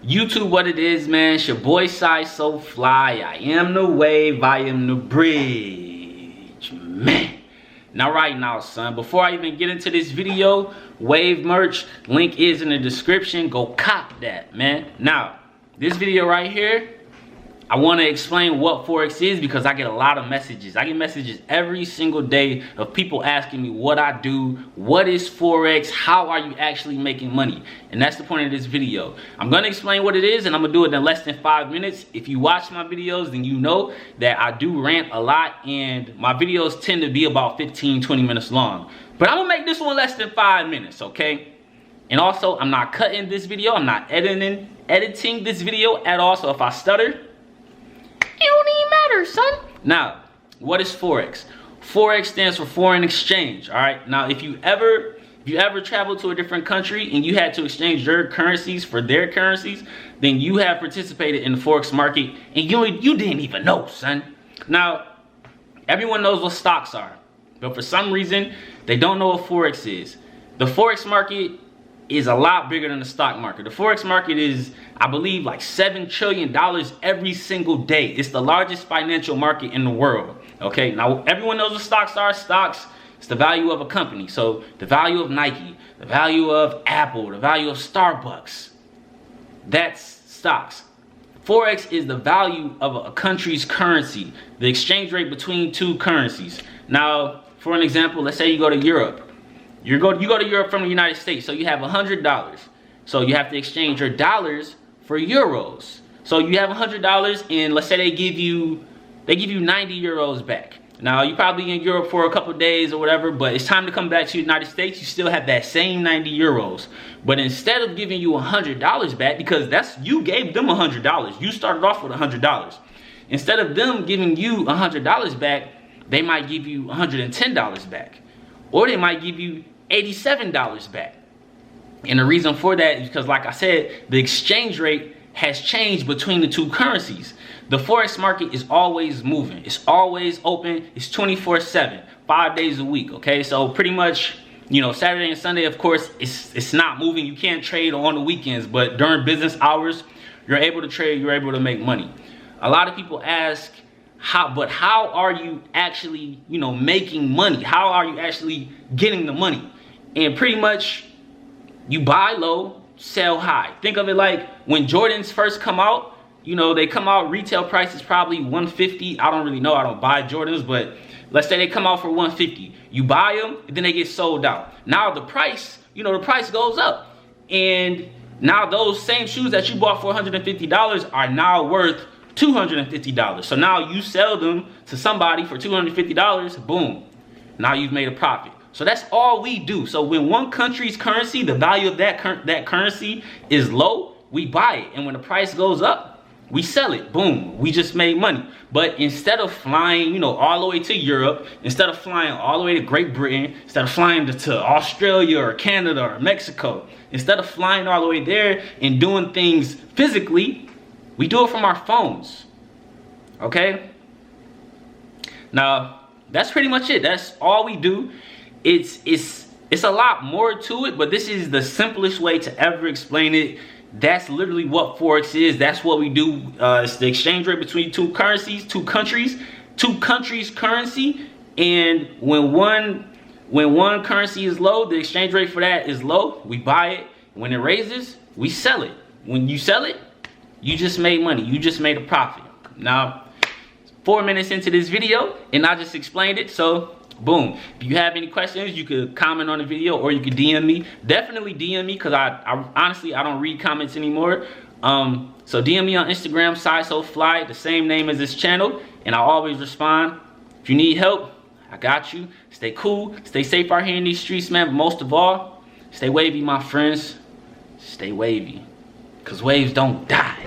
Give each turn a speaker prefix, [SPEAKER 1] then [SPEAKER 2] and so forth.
[SPEAKER 1] YouTube, what it is, man. It's your boy Sayysooflyy. I am the wave, I am the bridge, man. Now right now, son, before I even get into this video, wave merch, link is in the description. Go cop that, man. Now, this video right here, I want to explain what Forex is because I get a lot of messages. I get messages every single day of people asking me what I do, what is Forex, how are you actually making money? And that's the point of this video. I'm going to explain what it is and I'm going to do it in less than 5 minutes. If you watch my videos, then you know that I do rant a lot and my videos tend to be about 15-20 minutes long. But I'm going to make this one less than 5 minutes, okay? And also, I'm not cutting this video. I'm not editing this video at all. So if I stutter, it don't even matter, son. Now, what is Forex? Forex stands for foreign exchange, all right? Now, if you ever traveled to a different country and you had to exchange your currencies for their currencies, then you have participated in the Forex market and you didn't even know, son. Now, everyone knows what stocks are, but for some reason, they don't know what Forex is. The Forex market is a lot bigger than the stock market. The Forex market is, I believe, like $7 trillion every single day. It's the largest financial market in the world. Okay, now everyone knows what stocks are. Stocks, it's the value of a company. So the value of Nike, the value of Apple, the value of Starbucks. That's stocks. Forex is the value of a country's currency, the exchange rate between two currencies. Now, for an example, let's say you go to Europe. You go to Europe from the United States, so you have $100. So you have to exchange your dollars for euros. So you have $100 and let's say they give you 90 euros back. Now you're probably in Europe for a couple days or whatever, but it's time to come back to the United States. You still have that same 90 euros. But instead of giving you $100 back, because you gave them $100. You started off with $100. Instead of them giving you $100 back, they might give you $110 back. Or they might give you $87 back. And the reason for that is because, like I said, the exchange rate has changed between the two currencies. The Forex market is always moving. It's always open. It's 24/7, 5 days a week, okay? So pretty much, you know, Saturday and Sunday, of course, it's not moving. You can't trade on the weekends, but during business hours, you're able to trade, you're able to make money. A lot of people ask, how are you actually, you know, making money? How are you actually getting the money? And pretty much you buy low, sell high. Think of it like when Jordans first come out, you know, they come out, retail price is probably $150. I don't really know, I don't buy Jordans, but let's say they come out for $150. You buy them, and then they get sold out. Now the price, you know, the price goes up. And now those same shoes that you bought for $150 are now worth $250. So now you sell them to somebody for $250, boom. Now you've made a profit. So that's all we do. So when one country's currency, the value of that currency is low, we buy it. And when the price goes up, we sell it. Boom. We just made money. But instead of flying, you know, all the way to Europe, instead of flying all the way to Great Britain, instead of flying to Australia or Canada or Mexico, instead of flying all the way there and doing things physically, we do it from our phones, okay? Now, that's pretty much it. That's all we do. It's a lot more to it, but this is the simplest way to ever explain it. That's literally what Forex is. That's what we do. It's the exchange rate between two currencies, two countries' currency. And when one currency is low, the exchange rate for that is low. We buy it. When it raises, we sell it. When you sell it, you just made money. You just made a profit. Now, 4 minutes into this video, and I just explained it. So, boom. If you have any questions, you could comment on the video or you could DM me. Definitely DM me because I honestly, I don't read comments anymore. So DM me on Instagram, Sayysooflyy, the same name as this channel, and I always respond. If you need help, I got you. Stay cool. Stay safe out here in these streets, man. But most of all, stay wavy, my friends. Stay wavy. Because waves don't die.